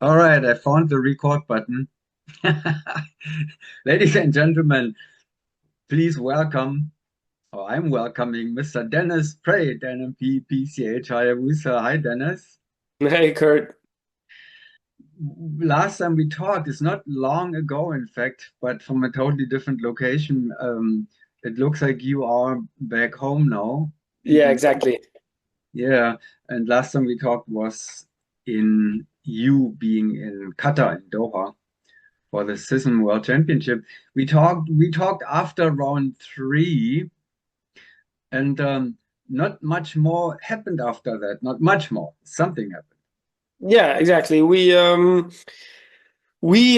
All right, I found the record button. Ladies and gentlemen, please welcome, or I'm welcoming Mr. Dennis Praet, NMP, PCH, HayaBusa. Hi, Dennis. Hey Kurt. Last time we talked is not long ago, in fact, but from a totally different location. It looks like you are back home now, Yeah, even. exactly. Yeah, and last time we talked was in you being in Qatar, in Doha, for the Sism World Championship. We talked after round three, and not much more happened after that. Not much more. Something happened. Yeah, exactly. We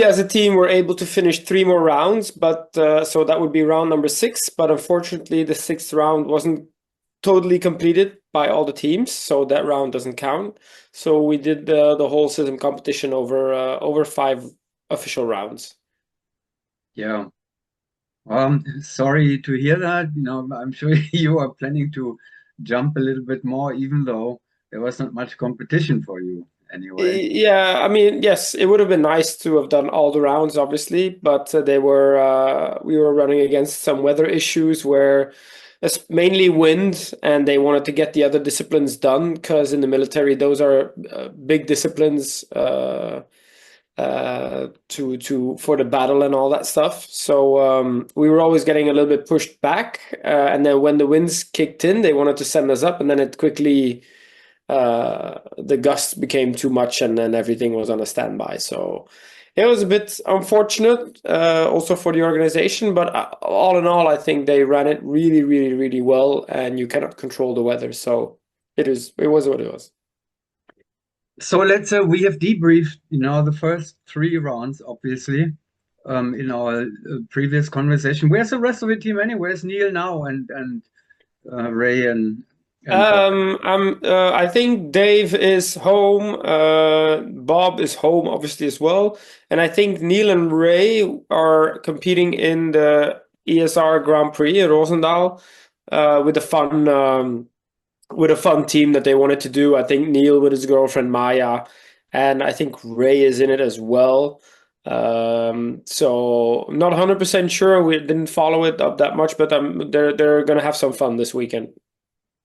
as a team were able to finish three more rounds, but so that would be round number six. But unfortunately, the sixth round wasn't totally completed by all the teams, so that round doesn't count. So we did the whole system competition over five official rounds. Yeah. Sorry to hear that. I'm sure you are planning to jump a little bit more, even though there was not much competition for you anyway. Yeah, I mean, yes, it would have been nice to have done all the rounds, obviously, but they were we were running against some weather issues where it's mainly wind, and they wanted to get the other disciplines done because in the military those are big disciplines to for the battle and all that stuff. So we were always getting a little bit pushed back, and then when the winds kicked in, they wanted to send us up, and then it quickly the gusts became too much, and then everything was on a standby. So it was a bit unfortunate, also for the organization. But all in all, I think they ran it really, really, really well, and you cannot control the weather. So it was what it was. So let's say we have debriefed, the first three rounds, obviously, in our previous conversation. Where's the rest of the team anyway? Where's Neil now and Ray and Bob? I think Dave is home. Bob is home, obviously, as well. And I think Neil and Ray are competing in the ESR Grand Prix at Roosendaal, with a fun team that they wanted to do. I think Neil with his girlfriend Maya, and I think Ray is in it as well. So I'm not 100% sure. We didn't follow it up that much, but they're gonna have some fun this weekend.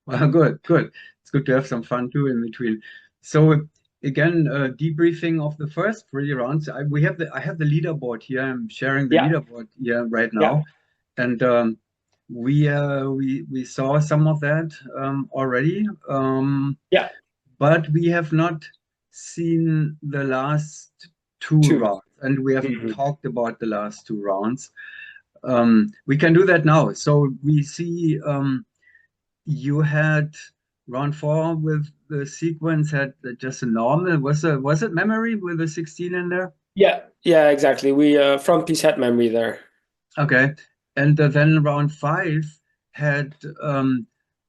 Well, good, good. It's good to have some fun too in between. So again, debriefing of the first three rounds. I have the leaderboard here. I'm sharing the Yeah, leaderboard here right yeah, now, and we saw some of that already. yeah. But we have not seen the last two Two. rounds, and we haven't Mhm. talked about the last two rounds. We can do that now. So we see you had round four with the sequence had just a normal. Was it memory with the 16 in there? Yeah, yeah, exactly. We front piece had memory there. Okay, and then round five had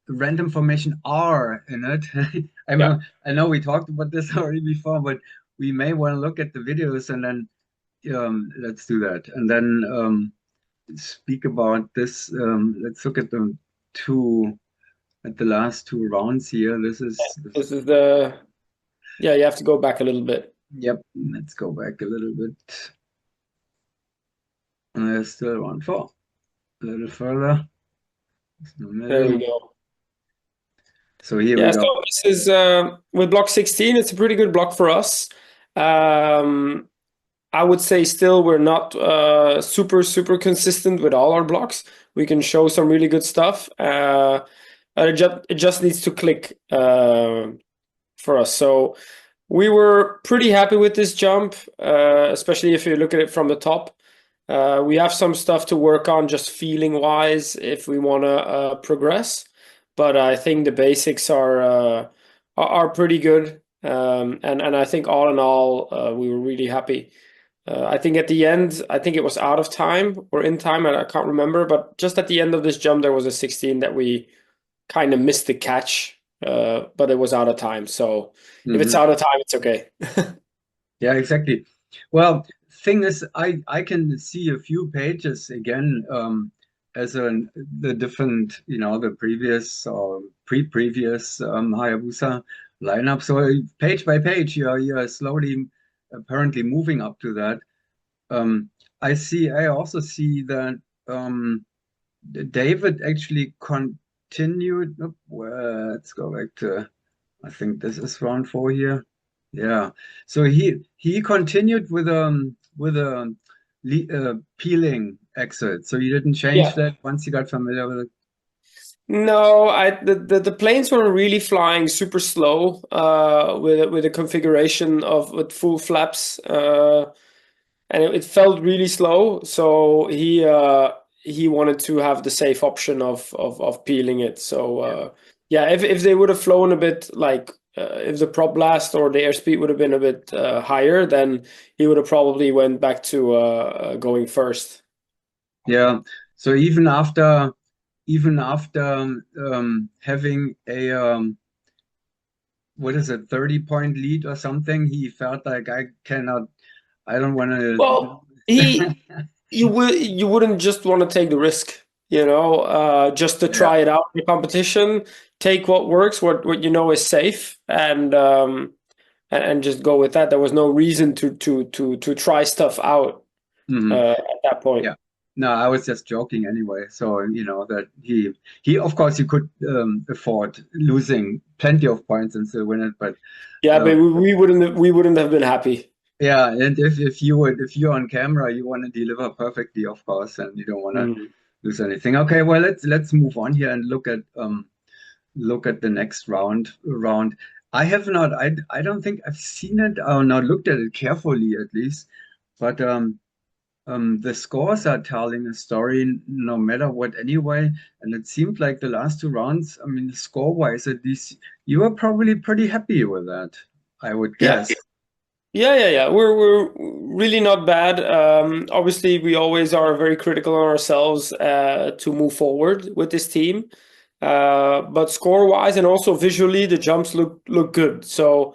random formation R in it. I Yeah. know, I know we talked about this already before, but we may want to look at the videos and then let's do that. And then speak about this. Let's look at the two at the last two rounds here. This This is the Yeah, you have to go back a little bit. Yep. Let's go back a little bit. There's still round four. A little further. There's no There we middle. go. So here we Yeah, so go. this is with block 16, it's a pretty good block for us. Um, I would say still we're not super consistent with all our blocks. We can show some really good stuff. It just needs to click for us. So we were pretty happy with this jump, especially if you look at it from the top. We have some stuff to work on just feeling wise if we want to progress, but I think the basics are pretty good. And I think all in all, we were really happy. I think at the end, I think it was out of time or in time, I can't remember, but just at the end of this jump, there was a 16 that we kind of missed the catch, but it was out of time. So if it's Mhm. out of time, it's okay. Yeah, exactly. Well, thing is, I can see a few pages again as the different, the previous or previous Hayabusa lineup. So page by page, you're slowly apparently moving up to that. I also see that David actually continued. Let's go back to, I think this is round 4 here. Yeah. So he continued with peeling exit. So you didn't change Yeah. that once you got familiar with it. No, the planes were really flying super slow with a configuration of with full flaps, and it felt really slow. So he wanted to have the safe option of peeling it. So Yeah. yeah, if they would have flown a bit like if the prop blast or the airspeed would have been a bit higher, then he would have probably went back to going first. Yeah. So even after having a what is it, 30-point lead or something, he felt like I don't want to Well, lose. you wouldn't just want to take the risk, just to Yeah. try it out in the competition, take what works, what you know is safe, and just go with that. There was no reason to try stuff out Mhm. at that point. Yeah. No, I was just joking anyway. So, that he of course he could afford losing plenty of points and still win it, but Yeah, uh, but we wouldn't have been happy. yeah, and if you're on camera, you want to deliver perfectly, of course, and you don't want to Mm. lose anything. Okay, well let's move on here and look at the next round. I have not I don't think I've seen it or not looked at it carefully at least, but the scores are telling a story no matter what anyway. And it seemed like the last 2 rounds, I mean, score-wise, at least you were probably pretty happy with that, I would Yeah, guess. yeah. We're really not bad. Obviously, we always are very critical on ourselves to move forward with this team. But score-wise and also visually, the jumps look good. So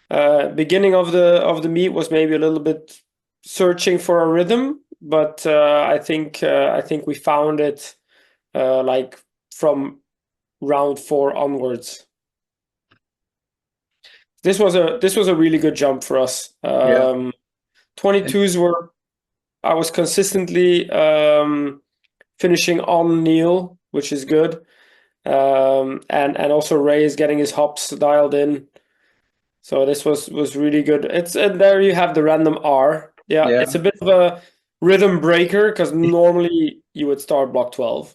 beginning of the meet was maybe a little bit searching for a rhythm, but I think we found it like from round 4 onwards. This was a really good jump for us. Yeah. And 22s were I was consistently finishing on Neil, which is good. And also Ray is getting his hops dialed in. So this was really good. And there you have the random R. Yeah, yeah, it's a bit of a rhythm breaker because normally you would start block 12.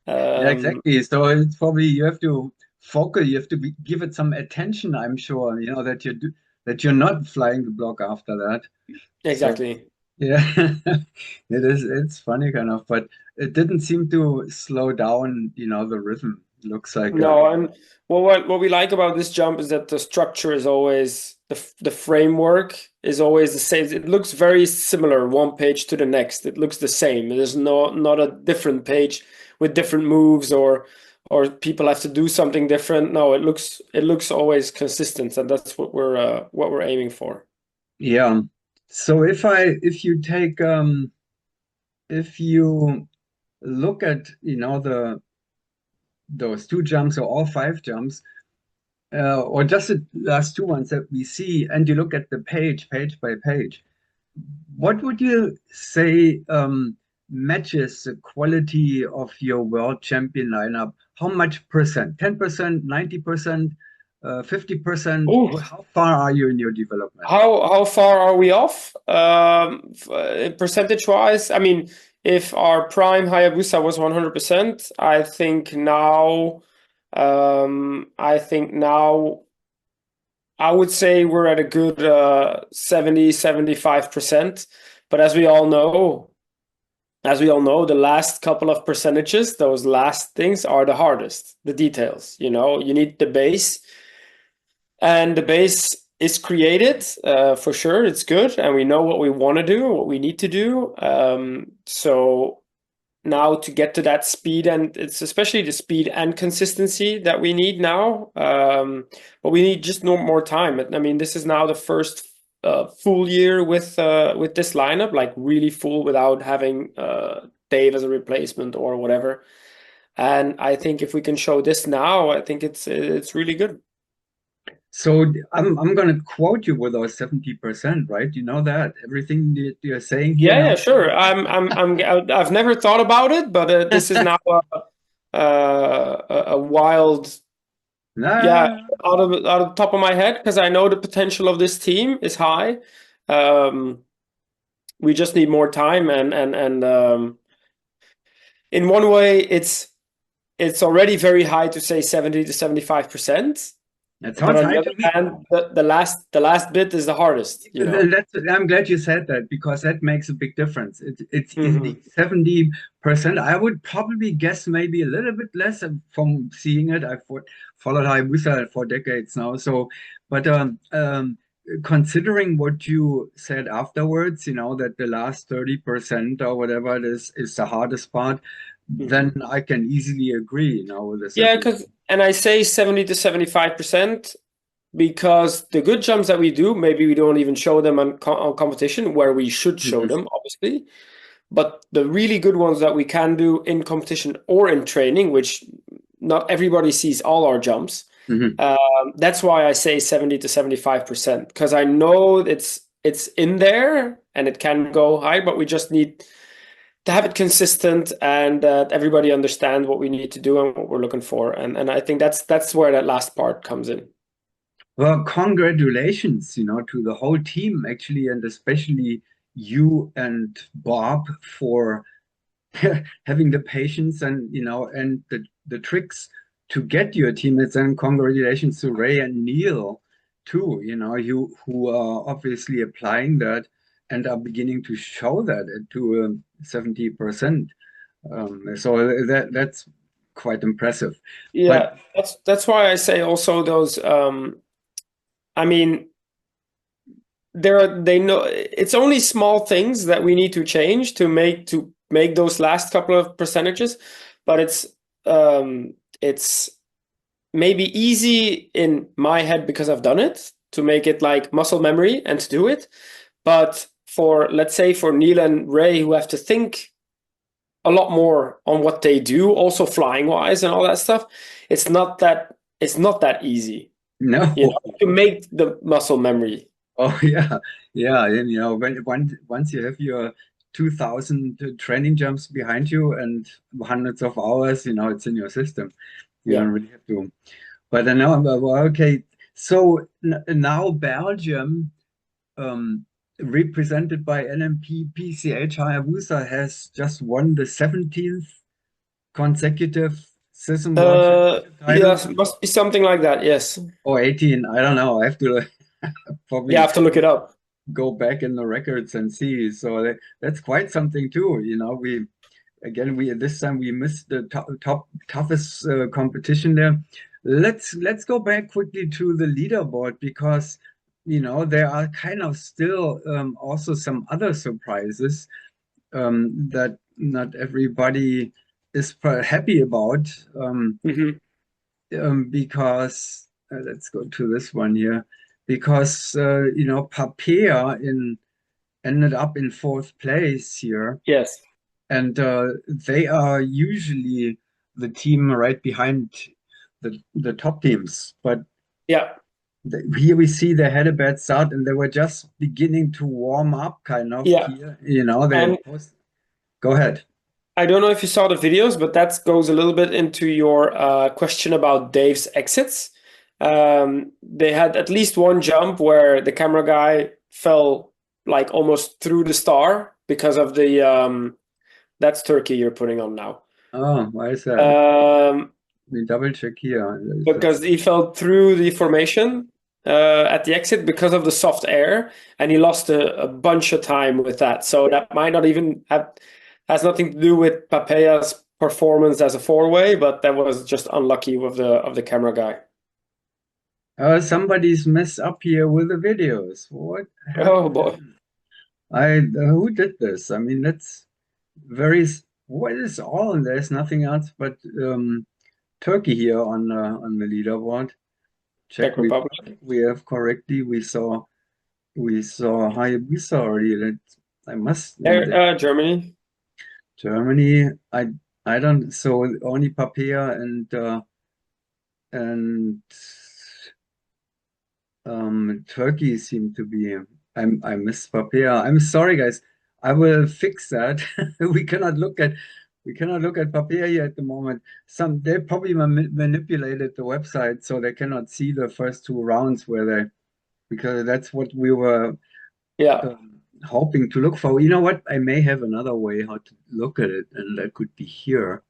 yeah, Um, exactly. So it's probably you have to focus, you have to give it some attention, I'm sure, that you're not flying the block after that. So exactly. yeah, it's funny kind of, but it didn't seem to slow down, the rhythm. Looks like No, and what we like about this jump is that the structure is always the framework is always the same. It looks very similar one page to the next. It looks the same. There's not a different page with different moves or people have to do something different. No, it looks always consistent, and that's what we're aiming for. yeah. So if you look at, those 2 jumps or all 5 jumps, or just the last 2 ones that we see, and you look at the page by page, what would you say matches the quality of your world champion lineup? How much percent? 10%, 90%, 50%? Ooh, How far are you in your development? how far are we off? Percentage wise, I mean, if our prime Hayabusa was 100%, I think now I would say we're at a good 70-75%. But as we all know, the last couple of percentages, those last things are the hardest, the details. You need the base, and the base is created for sure. It's good, and we know what we want to do, what we need to do. So now to get to that speed, and it's especially the speed and consistency that we need now. But we need just no more time. I mean, this is now the first full year with this lineup, like really full without having Dave as a replacement or whatever. And I think if we can show this now, I think it's really good. So I'm gonna quote you with our 70%, right? You know that everything that you're saying here Yeah, now. yeah, sure. I've never thought about it, but this is now a wild, yeah, Nah, out of the top of my head because I know the potential of this team is high. Um, we just need more time, and in one way, it's already very high to say 70 to 75%. that But sounds on the high other to me. hand, the last bit is the hardest, you know. I'm glad you said that because that makes a big difference. It's Hmm. indeed 70%. I would probably guess maybe a little bit less from seeing it. I've followed Hayabusa for decades now. So, but considering what you said afterwards, that the last 30% or whatever it is the hardest part, then Hmm. I can easily agree, with the Yeah, 70. because and I say 70 to 75% because the good jumps that we do, maybe we don't even show them on competition where we should show them, obviously. But the really good ones that we can do in competition or in training, which not everybody sees all our jumps, Mhm. that's why I say 70 to 75% because I know it's in there and it can go high, but we just need to have it consistent and that everybody understands what we need to do and what we're looking for. And I think that's where that last part comes in. Well, congratulations, to the whole team actually, and especially you and Bob for having the patience and and the tricks to get your teammates. And congratulations to Ray and Neil too, you who are obviously applying that and are beginning to show that to 70%. So that's quite impressive. But Yeah, that's why I say also those I mean they know it's only small things that we need to change to make those last couple of percentages, but it's maybe easy in my head because I've done it to make it like muscle memory and to do it. But for let's say for Neil and Ray who have to think a lot more on what they do, also flying wise and all that stuff, it's not that easy, no. to make the muscle memory. Oh yeah, yeah. And when once you have your 2,000 training jumps behind you and hundreds of hours, it's in your system. You Yeah. don't really have to. But I know, well, okay. So now Belgium, um, represented by NMP PCH Hayabusa, has just won the 17th consecutive System World Championship title, Yes, must be something like that. Yes. or 18. I don't know. I have to You probably have to look it up. go back in the records and see. So that's quite something too. We this time we missed the toughest competition there. Let's go back quickly to the leaderboard because there are kind of still also some other surprises that not everybody is happy about Hmm. because let's go to this one here because Papea in ended up in fourth place here, Yes. and they are usually the team right behind the top teams. But Yeah. here we see they had a bad start, and they were just beginning to warm up, kind of Yeah. here. They And go ahead. I don't know if you saw the videos, but that goes a little bit into your question about Dave's exits. They had at least one jump where the camera guy fell like almost through the star because of the that's Turkey you're putting on now. Oh, why is that? Um, We double check here. because he fell through the formation at the exit because of the soft air, and he lost a bunch of time with that. So that might not even have has nothing to do with Papea's performance as a four-way, but that was just unlucky with the camera guy. Somebody's messed up here with the videos. What Oh boy. happened? Who did this? I mean, that's very. What is all? There's nothing else but Turkey here on the leaderboard. Check Czech Republic. we have correctly. We saw Hayabusa already. I must Germany. Germany. I don't. So only Papea and Turkey seemed to be. I miss Papea. I'm sorry, guys. I will fix that. We cannot look at Papea here at the moment. They probably manipulated the website so they cannot see the first two rounds because that's what we were Yeah. hoping to look for. You know what? I may have another way how to look at it, and that could be here.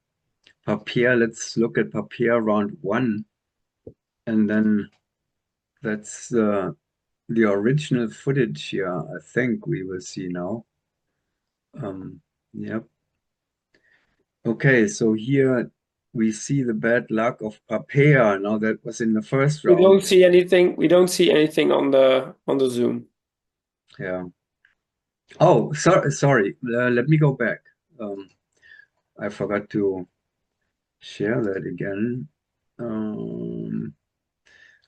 Papea. Let's look at Papea round one, and then that's the original footage here, I think we will see now. Yep. Okay, so here we see the bad luck of Papea. Now that was in the first We round. don't see anything. We don't see anything on the Zoom. Yeah. Oh, sorry. Let me go back. I forgot to share that again.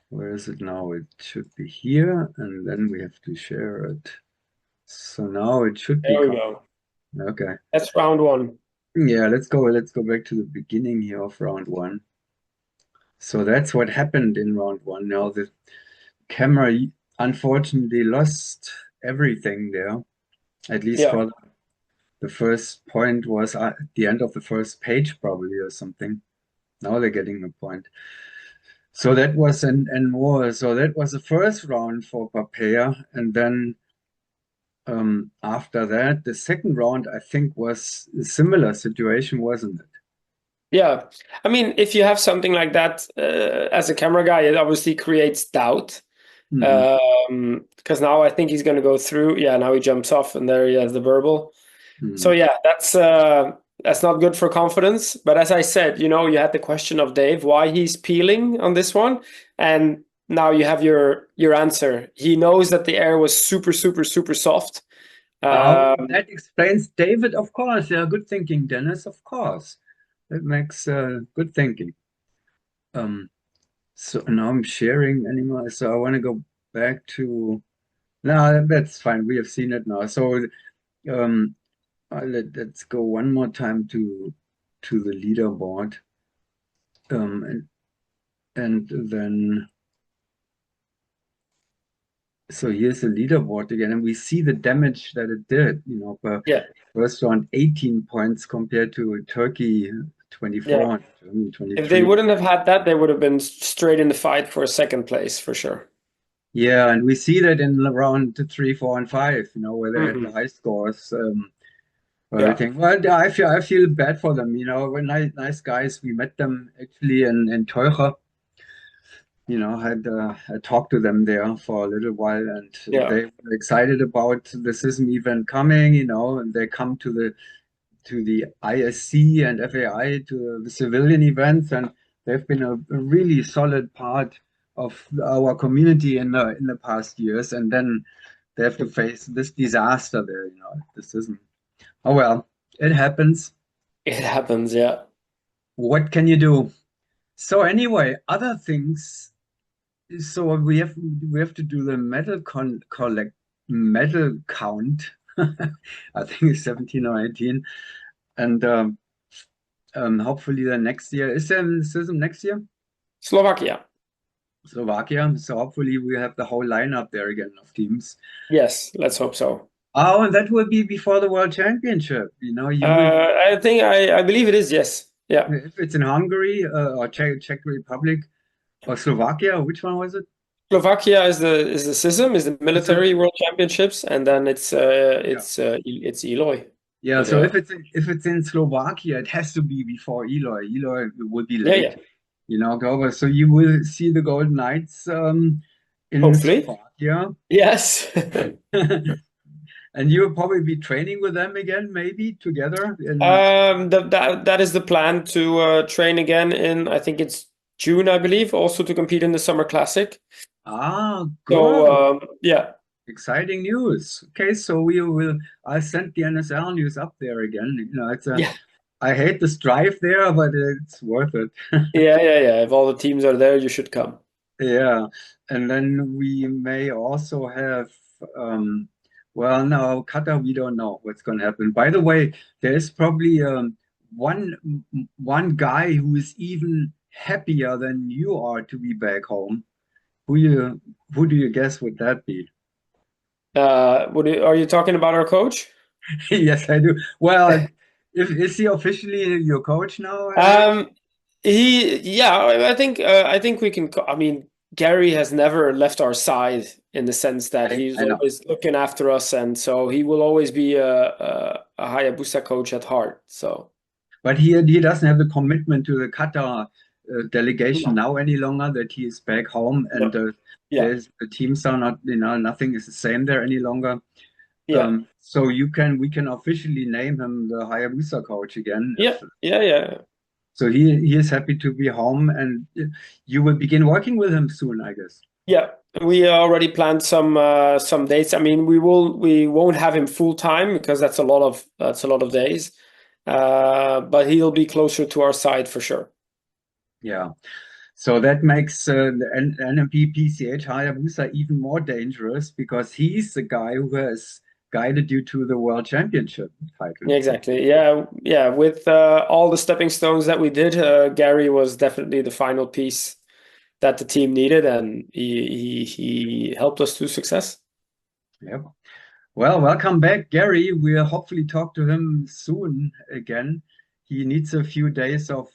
Where is it now? It should be here, and then we have to share it. So now it should be There we go. Okay. That's round one. Yeah, let's go back to the beginning here of round one. So that's what happened in round one. Now the camera unfortunately lost everything there, at least Yeah. for the first point was at the end of the first page probably or something. Now they're getting the point. So that was and more. So that was the first round for Papea, and then after that, the second round I think was a similar situation, wasn't it? Yeah. I mean, if you have something like that as a camera guy, it obviously creates doubt. Mm-hmm. Because now I think he's going to go through. Yeah, now he jumps off, and there he has the burble. So Mm-hmm. yeah, that's not good for confidence. But as I said, you had the question of Dave why he's peeling on this one, and now you have your answer. He knows that the air was super, super, super soft. That explains David, of course. Yeah, good thinking, Dennis, of course. That makes good thinking. So now I'm sharing anymore. So I want to go back to. No, that's fine. We have seen it now. So um, let's go one more time to the leaderboard, and then. So here's the leaderboard again, and we see the damage that it did. Yeah, First round 18 points compared to Turkey 24, yeah. Germany If they 23. wouldn't have had that, they would have been straight in the fight for second place for sure. Yeah, and we see that in round 3, 4, and 5, where they had the Hmm. high scores, Yeah, everything. Well, I feel bad for them, we're nice guys. We met them actually in Teucher, had talked to them there for a little while, and yeah, they were excited about the SISM event coming, and they come to the ISC and FAI, to the civilian events, and they've been a really solid part of our community in the past years. And then they have to face this disaster there. This isn't. Oh well, it happens. it happens. Yeah. What can you do? So anyway, other things. So we have to do the medal count. I think it's 17 or 18, and hopefully the next year is there SISM next year? Slovakia. Slovakia. So hopefully we have the whole lineup there again of teams. Yes, let's hope so. Oh, and that will be before the World Championship. You will I believe it is. Yes. Yeah. if it's in Hungary or Czech Republic or Slovakia. Which one was it? Slovakia is the SISM, is the SISM? military world championships, and then it's Yeah. it's Eloy. Yeah. But So if it's in Slovakia, it has to be before Eloy. Eloy will be yeah, late. yeah. October. So you will see the Golden Knights in Hopefully. Slovakia. Yes. And you will probably be training with them again, maybe together in. That is the plan to train again in, I think it's June, I believe, also to compete in the Summer Classic. Good. So yeah. Exciting news. Okay, so I sent the NSL news up there again. Yeah. I hate the strife there, but it's worth it. Yeah. If all the teams are there, you should come. Yeah. And then we may also have, well, no, Qatar, we don't know what's going to happen. By the way, there's probably one guy who is even happier than you are to be back home. Who do you guess would that be? Are you talking about our coach? Yes, I do. Well, if is he officially your coach now, Eric? Um, yeah, I think we can. I mean, Gary has never left our side in the sense that he's I know. always looking after us, and so he will always be a Hayabusa coach at heart. So But he doesn't have the commitment to the Qatar delegation no, now any longer that he is back home and no, yeah, there's the teams are not, nothing is the same there any longer. yeah, So we can officially name him the Hayabusa coach again. yeah, yeah, yeah. So he is happy to be home and you will begin working with him soon, I guess. Yeah, we already planned some dates. I mean, we won't have him full time because that's a lot of days. But he'll be closer to our side for sure. Yeah. So that makes the NMP PCH Hayabusa even more dangerous because he's the guy who has guided you to the World Championship title. Yeah, exactly. Yeah, yeah. With all the stepping stones that we did, Gary was definitely the final piece that the team needed, and he helped us to success. Yep. Well, welcome back, Gary. We'll hopefully talk to him soon again. He needs a few days of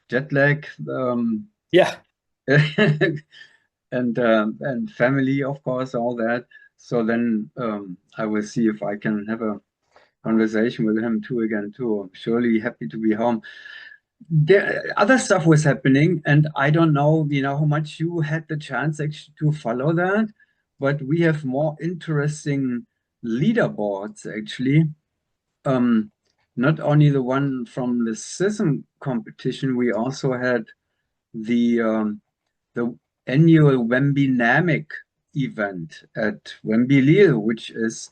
jet lag Yeah, and family, of course, all that. So then I will see if I can have a conversation with him too again too. I'm surely happy to be home. There other stuff was happening, and I don't know, how much you had the chance actually to follow that, but we have more interesting leaderboards actually. Um, Not only the one from the SISM competition, we also had the annual Wembinamic event at Wemby Lille, which is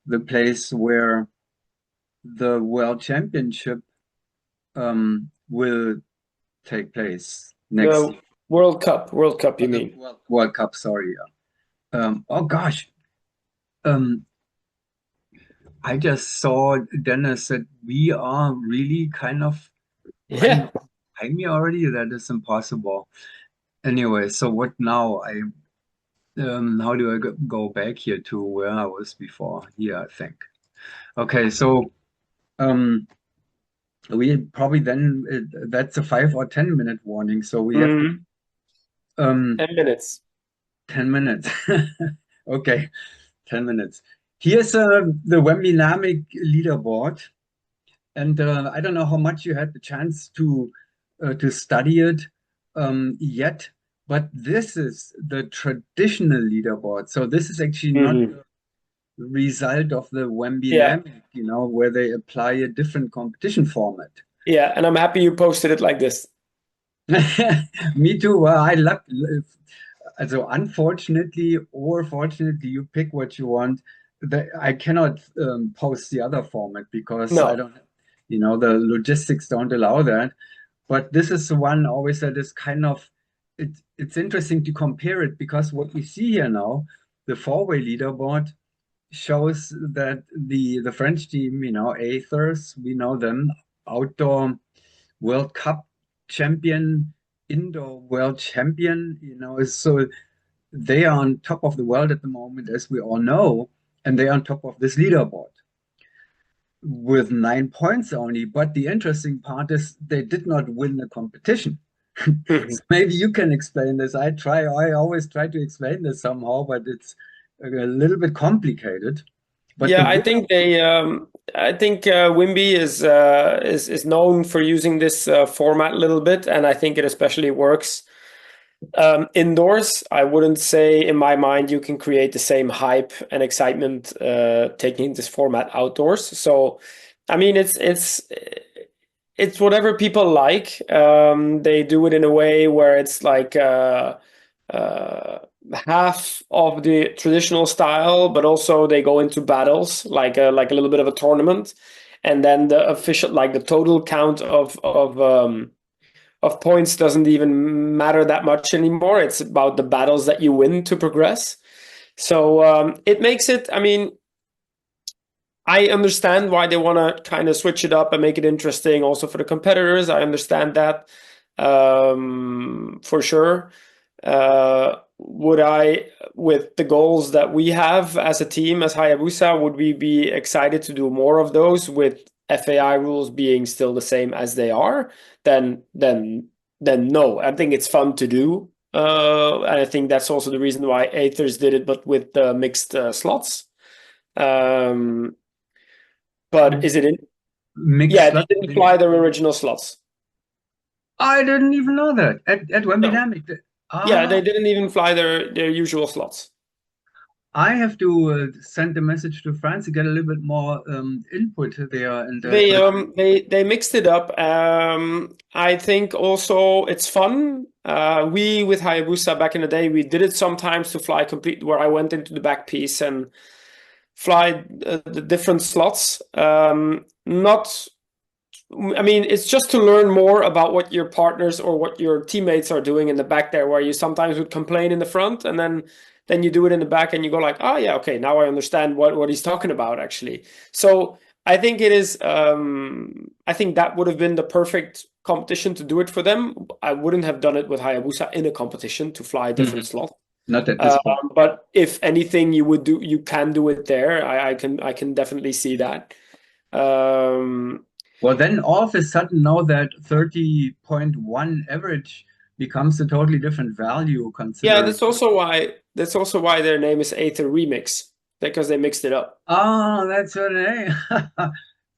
the place where the World Championship will take place next the World Cup, you the mean? World Cup. Sorry. Oh gosh, um, I just saw Dennis that we are really kind of running Yeah. behind me already. That is impossible. Anyway, so what now? How do I go back here to where I was before? Here, I think. Okay, so um, we probably then that's a 5 or 10 minute warning. So we have to Mm, um 10 minutes. 10 minutes. Okay, 10 minutes. Here's the Wembinamic leaderboard, and I don't know how much you had the chance to study it yet, but this is the traditional leaderboard. So this is actually not Hmm. the result of the Yeah, Wembinamic, where they apply a different competition format. yeah, and I'm happy you posted it like this. Me too. Well, I love. So unfortunately or fortunately, you pick what you want. I cannot post the other format because I No. don't, the logistics don't allow that. But this is the one always that is kind of, it's interesting to compare it because what we see here now, the four-way leaderboard shows that the French team, Aethers, we know them, outdoor World Cup champion, indoor world champion, so they are on top of the world at the moment, as we all know, and they are on top of this leaderboard with 9 points only. But the interesting part is they did not win the competition. Mhm. So maybe you can explain this. I always try to explain this somehow, but it's a little bit complicated. But the Yeah, winner, I think Wimby is known for using this format a little bit, and I think it especially works indoors. I wouldn't say, in my mind, you can create the same hype and excitement taking this format outdoors. So, I mean, it's whatever people like. They do it in a way where it's like uh, half of the traditional style, but also they go into battles like a little bit of a tournament, and then the official like the total count of points doesn't even matter that much anymore. It's about the battles that you win to progress. So it makes it. I mean, I understand why they want to kind of switch it up and make it interesting also for the competitors. I understand that for sure. would I, with the goals that we have as a team, as Hayabusa, would we be excited to do more of those with FAI rules being still the same as they are? Then no. I think it's fun to do. And I think that's also the reason why Aethers did it, but with the mixed slots. But is it in? Mixed Yeah, they slot. didn't fly their original slots. I didn't even know that at Wembley No. Dynamic. Yeah, Ah, they didn't even fly their usual slots. I have to send a message to France to get a little bit more input there. And They mixed it up. I think also it's fun. We with Hayabusa back in the day, we did it sometimes to fly complete where I went into the back piece and fly the different slots. Not I mean, it's just to learn more about what your partners or what your teammates are doing in the back there, where you sometimes would complain in the front and then you do it in the back and you go like, oh yeah, okay, now I understand what he's talking about actually. So I think it is I think that would have been the perfect competition to do it for them. I wouldn't have done it with Hayabusa in a competition to fly different Mhm. slots. Not at this point. But if anything you can do it there. I can definitely see that. Um, Well, then all of a sudden, now that 30.1 average becomes a totally different value Yeah, considering. that's also why their name is Aether Remix, because they mixed it up. Oh, that's your name.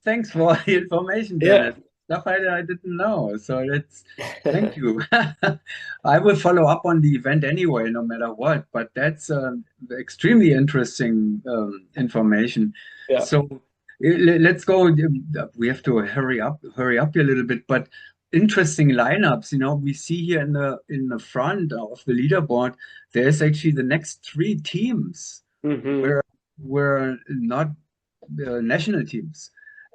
Thanks for the information, Yeah. Dennis. Stuff I didn't know. So that's thank you. I will follow up on the event anyway, no matter what. But that's extremely interesting information. Yeah. So let's go. We have to hurry up a little bit. But interesting lineups. We see here in the front of the leaderboard, there's actually the next three teams Hmm. were not national teams,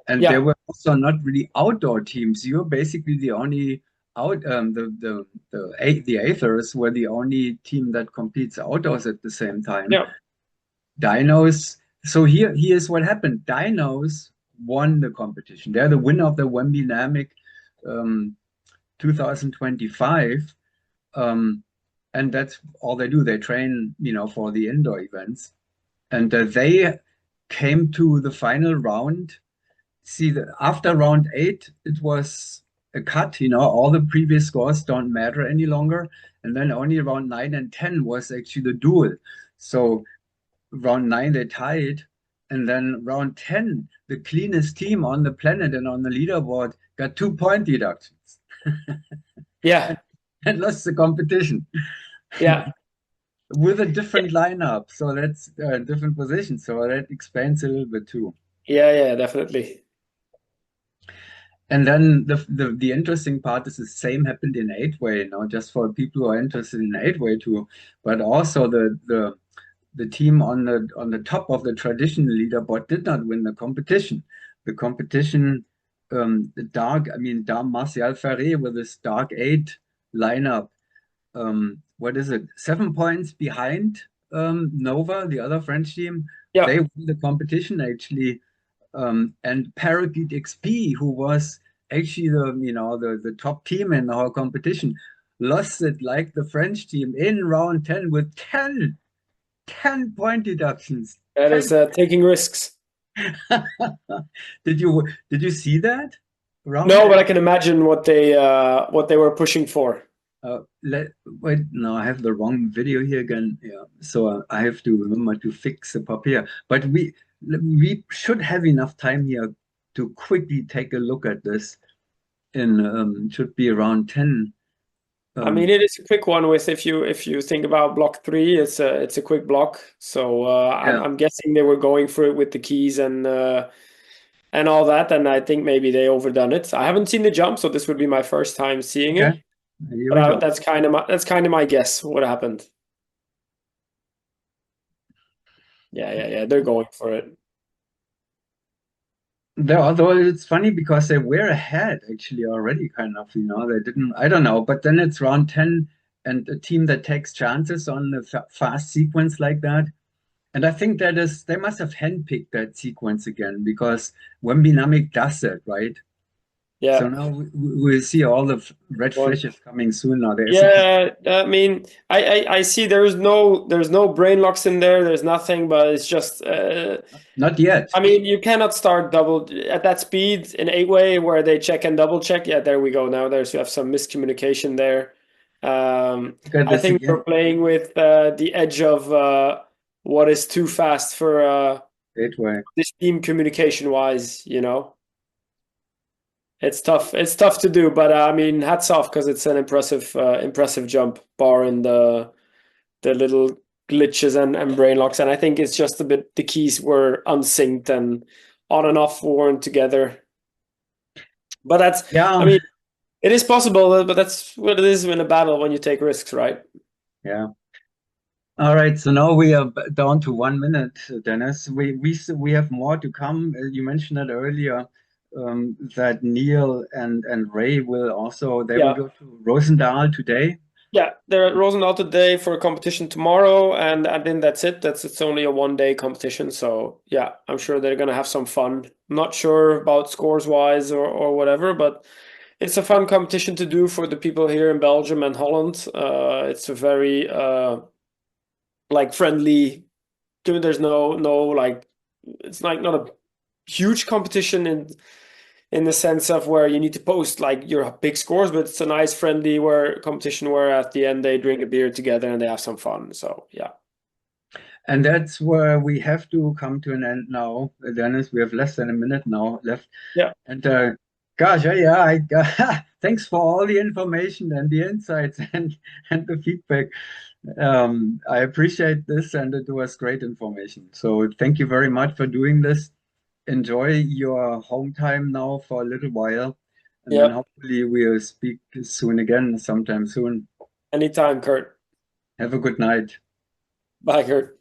and they Yeah. were also not really outdoor teams. You're basically the only out the Aethers were the only team that competes outdoors at the same time. Yeah. Dinos. So here's what happened. Dinos won the competition. They're the winner of the Wembley Dynamic 2025. Um, and that's all they do. They train, for the indoor events. And they came to the final round. See, after round 8, it was a cut. All the previous scores don't matter any longer. And then only round 9 and 10 was actually the duel. So round 9, they tied. And then round 10, the cleanest team on the planet and on the leaderboard got 2-point deductions Yeah. and lost the competition Yeah. with a different lineup. So that's a different position. So that explains a little bit too. Yeah. Yeah. Definitely. And then the interesting part is the same happened in 8-way, just for people who are interested in 8-way too. But also the team on the top of the traditional leaderboard did not win the competition. The competition, Dame Martial Ferré with this Dark 8 lineup, what is it, 7 points behind Nova, the other French team. Yeah. They won the competition actually, and Parakeet XP, who was actually the top team in our competition, lost it like the French team in round 10 with 10 point deductions. That 10. is taking risks. Did you see that? Round No, 10? but I can imagine what they were pushing for. Wait, no, I have the wrong video here again. Yeah, so I have to remember to fix the pop here. But we should have enough time here to quickly take a look at this. In should be around 10. I mean, Um, it is a quick one with if you think about block 3, it's a quick block. So yeah. I'm guessing they were going for it with the keys and all that, and I think maybe they overdone it. I haven't seen the jump, so this would be my first time seeing Okay. it. Here But we go. that's kind of my guess what happened. Yeah. They're going for it. Although it's funny because they were ahead actually already, kind of. They didn't. I don't know. But then it's round 10, and a team that takes chances on a fast sequence like that. And I think they must have handpicked that sequence again because Wembinamic does that, right? So Yeah. now we'll see all the red One. flashes coming soon. Now there's a P. Yeah, I mean, I see there's no brain locks in there. There's nothing, but it's just Not yet, I mean, you cannot start double at that speed in 8-way where they check and double check. Yeah, there we go. Now you have some miscommunication there. because I this think we're again, playing with the edge of what is too fast for that way. this team communication wise, you know. It's tough. It's tough to do, but I mean, hats off because it's an impressive jump, barring the little glitches and brain locks. And I think it's just a bit the keys were unsynced and on and off weren't together. But I Yeah, mean, it is possible, but that's what it is in a battle when you take risks, right? yeah. All right, so now we are down to 1 minute, Dennis. We have more to come. You mentioned it earlier, that Neil and Ray will also they will Yeah. go to Rosendal today. Yeah, they're at Rosendal today for a competition tomorrow, and then that's it. It's only a 1-day competition, so yeah, I'm sure they're gonna have some fun. Not sure about scores wise or whatever, but it's a fun competition to do for the people here in Belgium and Holland. It's a very like friendly. There's no like it's like not a huge competition in the sense of where you need to post like your big scores, but it's a nice friendly where competition where at the end they drink a beer together and they have some fun. So yeah. And that's where we have to come to an end now, Dennis. We have less than a minute now left. Yeah. And gosh, yeah, thanks for all the information and the insights and the feedback. I appreciate this, and it was great information. So thank you very much for doing this. Enjoy your home time now for a little while, and then Yeah. hopefully we'll speak soon again, sometime soon. Anytime, Kurt. Have a good night. Bye, Kurt.